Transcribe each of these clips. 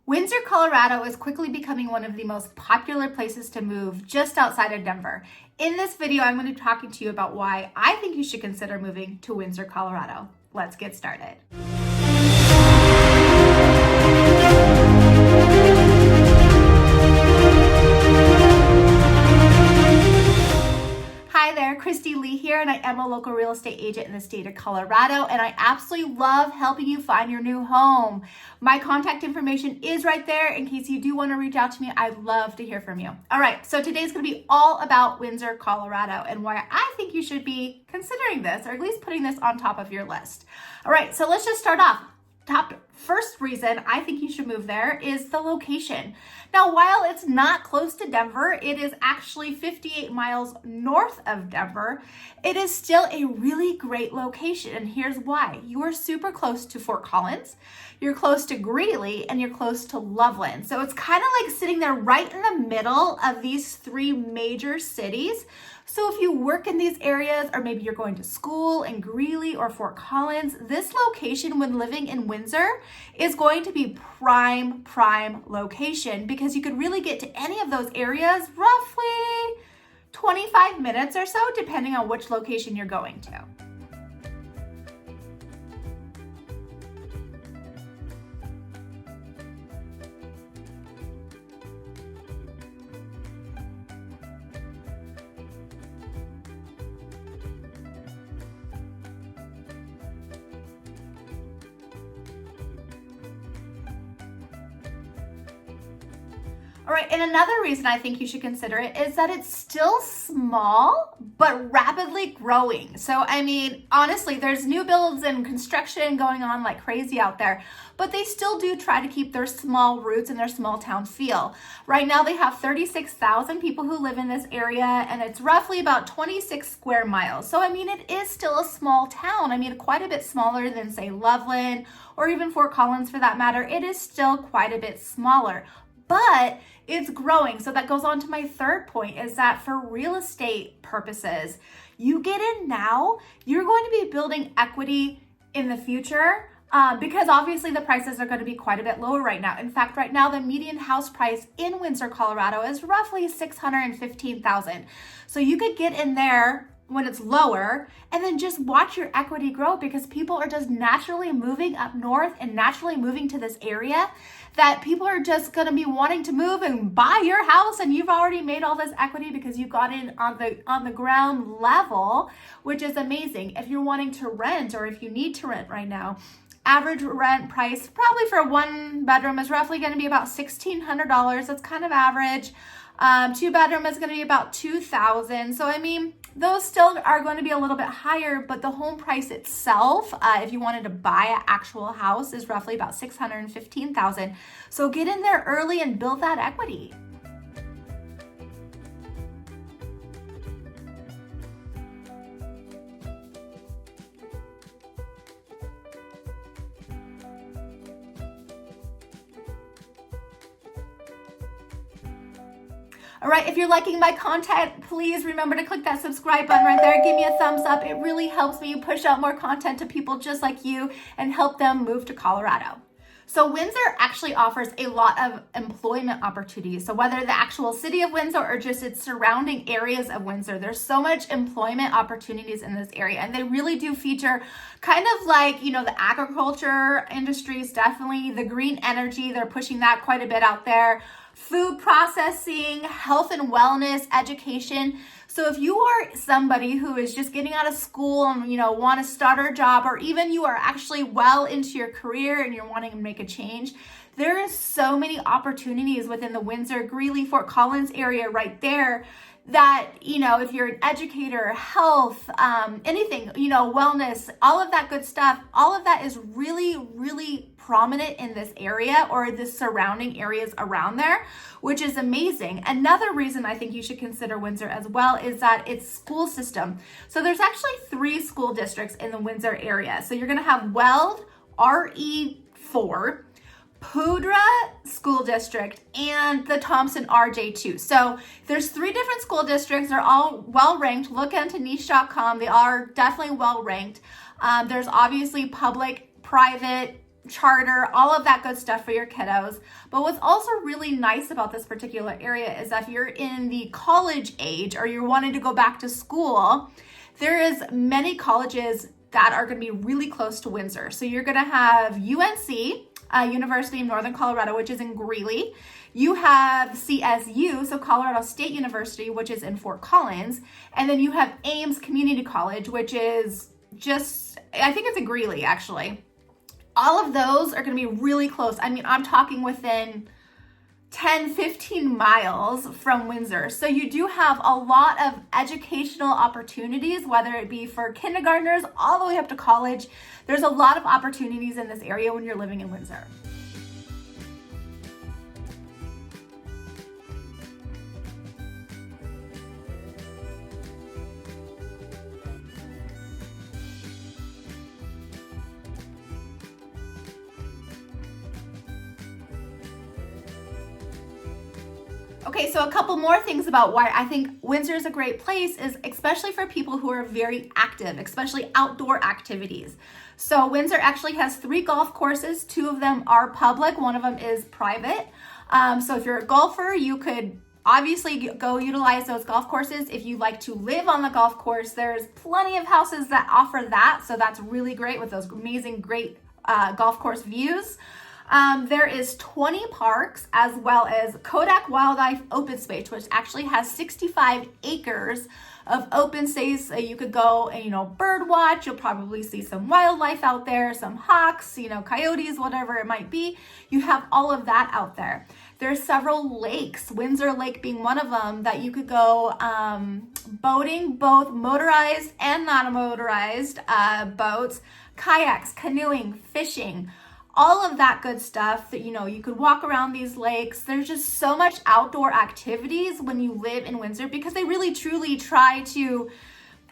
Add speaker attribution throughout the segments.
Speaker 1: Windsor, Colorado is quickly becoming one of the most popular places to move just outside of Denver. In this video, I'm going to be talking to you about why I think you should consider moving to Windsor, Colorado. Let's get started. Hi there, Christy Lee here, and I am a local real estate agent in the state of Colorado, and I absolutely love helping you find your new home. My contact information is right there in case you do want to reach out to me. I'd love to hear from you. All right, so today's going to be all about Windsor, Colorado, and why I think you should be considering this, or at least putting this on top of your list. All right, so let's just start off. First reason I think you should move there is the location. Now, while it's not close to Denver, it is actually 58 miles north of Denver. It is still a really great location, and here's why. You are super close to Fort Collins, you're close to Greeley, and you're close to Loveland. So it's kind of like sitting there right in the middle of these three major cities. So if you work in these areas, or maybe you're going to school in Greeley or Fort Collins, this location when living in Windsor is going to be prime location, because you could really get to any of those areas roughly 25 minutes or so, depending on which location you're going to. All right, and another reason I think you should consider it is that it's still small, but rapidly growing. So, I mean, honestly, there's new builds and construction going on like crazy out there, but they still do try to keep their small roots and their small town feel. Right now, they have 36,000 people who live in this area, and it's roughly about 26 square miles. So, I mean, it is still a small town. I mean, quite a bit smaller than, say, Loveland or even Fort Collins for that matter. It is still quite a bit smaller, but it's growing. So that goes on to my third point, is that for real estate purposes, you get in now, you're going to be building equity in the future, because obviously the prices are going to be quite a bit lower right now. In fact, right now the median house price in Windsor, Colorado is roughly $615,000. So you could get in there when it's lower and then just watch your equity grow, because people are just naturally moving up north and naturally moving to this area, that people are just going to be wanting to move and buy your house, and you've already made all this equity because you got in on the ground level, which is amazing. If you're wanting to rent, or if you need to rent right now, average rent price probably for one bedroom is roughly going to be about $1,600. That's kind of average. 2-bedroom is going to be about $2,000. So I mean, those still are going to be a little bit higher, but the home price itself, if you wanted to buy an actual house, is roughly about $615,000. So get in there early and build that equity. All right, if you're liking my content, please remember to click that subscribe button right there. Give me a thumbs up. It really helps me push out more content to people just like you and help them move to Colorado. So Windsor actually offers a lot of employment opportunities. So whether the actual city of Windsor or just its surrounding areas of Windsor, there's so much employment opportunities in this area. And they really do feature kind of like, you know, the agriculture industries, definitely the green energy. They're pushing that quite a bit out there. Food processing, health and wellness, education. So if you are somebody who is just getting out of school and, you know, want to start a job, or even you are actually well into your career and you're wanting to make a change, there is so many opportunities within the Windsor, Greeley, Fort Collins area right there that, you know, if you're an educator, health, anything, you know, wellness, all of that good stuff, all of that is really prominent in this area or the surrounding areas around there, which is amazing. Another reason I think you should consider Windsor as well is that its school system. So there's actually 3 school districts in the Windsor area. So you're going to have Weld, RE4, Poudre School District, and the Thompson RJ2. So there's 3 different school districts. They're all well ranked. Look into niche.com. They are definitely well ranked. There's obviously public, private, charter, all of that good stuff for your kiddos. But what's also really nice about this particular area is that if you're in the college age or you're wanting to go back to school, there is many colleges that are going to be really close to Windsor. So you're going to have UNC, University of Northern Colorado, which is in Greeley. You have CSU, so Colorado State University, which is in Fort Collins. And then you have Ames Community College, which is just, I think it's in Greeley, actually. All of those are going to be really close. I mean, I'm talking within 10, 15 miles from Windsor. So you do have a lot of educational opportunities, whether it be for kindergartners all the way up to college. There's a lot of opportunities in this area when you're living in Windsor. Okay, so a couple more things about why I think Windsor is a great place is especially for people who are very active, especially outdoor activities. So Windsor actually has 3 golf courses. 2 of them are public. One of them is private. So if you're a golfer, you could obviously go utilize those golf courses. If you like to live on the golf course, there's plenty of houses that offer that. So that's really great with those amazing, great golf course views. There is 20 parks as well as Kodak Wildlife Open Space, which actually has 65 acres of open space. You could go and, bird watch. You'll probably see some wildlife out there, some hawks, coyotes, whatever it might be. You have all of that out there. There's several lakes, Windsor Lake being one of them, that you could go boating, both motorized and non-motorized boats, kayaks, canoeing, fishing, all of that good stuff that, you could walk around these lakes. There's just so much outdoor activities when you live in Windsor because they really truly try to,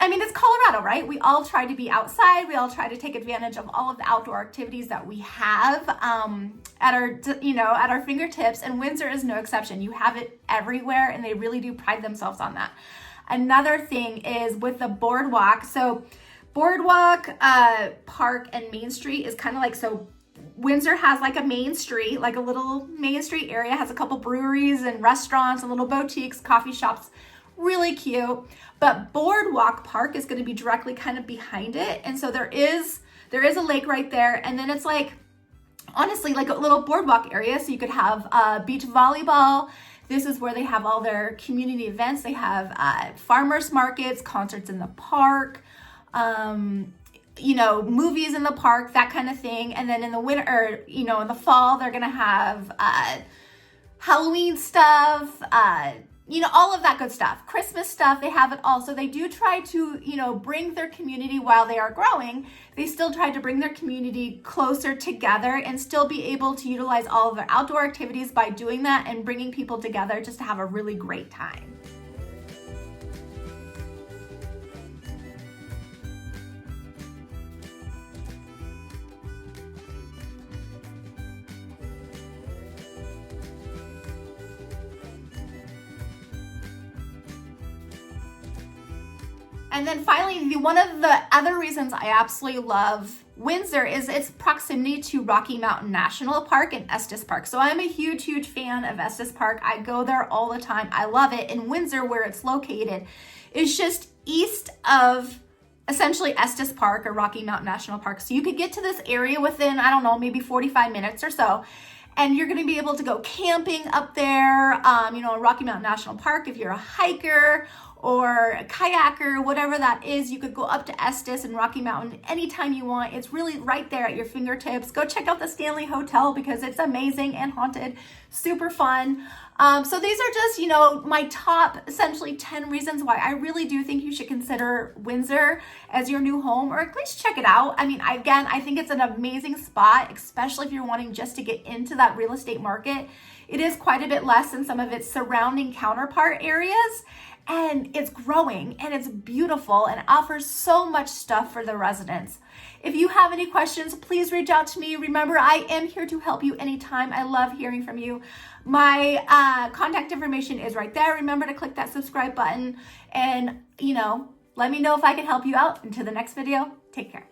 Speaker 1: it's Colorado, right? We all try to be outside. We all try to take advantage of all of the outdoor activities that we have at our fingertips, and Windsor is no exception. You have it everywhere, and they really do pride themselves on that. Another thing is with the boardwalk. So Boardwalk, Park, and Main Street is kind of like, so Windsor has like a main street, like a little main street area, has a couple breweries and restaurants and little boutiques, coffee shops, really cute. But Boardwalk Park is going to be directly kind of behind it. And so there is a lake right there. And then it's like, honestly, like a little boardwalk area. So you could have beach volleyball. This is where they have all their community events. They have farmers markets, concerts in the park, movies in the park, that kind of thing. And then in the winter, or, in the fall, they're going to have Halloween stuff, all of that good stuff. Christmas stuff, they have it all. So they do try to, bring their community while they are growing. They still try to bring their community closer together and still be able to utilize all of their outdoor activities by doing that and bringing people together just to have a really great time. And then finally, one of the other reasons I absolutely love Windsor is its proximity to Rocky Mountain National Park and Estes Park. So I'm a huge, huge fan of Estes Park. I go there all the time. I love it. And Windsor, where it's located, is just east of essentially Estes Park or Rocky Mountain National Park. So you could get to this area within, maybe 45 minutes or so. And you're going to be able to go camping up there, in Rocky Mountain National Park. If you're a hiker or a kayaker, whatever that is, you could go up to Estes and Rocky Mountain anytime you want. It's really right there at your fingertips. Go check out the Stanley Hotel because it's amazing and haunted, super fun. So these are just, my top essentially 10 reasons why I really do think you should consider Windsor as your new home, or at least check it out. I think it's an amazing spot, especially if you're wanting just to get into that real estate market. It is quite a bit less than some of its surrounding counterpart areas. And it's growing and it's beautiful and offers so much stuff for the residents. If you have any questions, please reach out to me. Remember, I am here to help you anytime. I love hearing from you. My contact information is right there. Remember to click that subscribe button and, let me know if I can help you out. Until the next video, take care.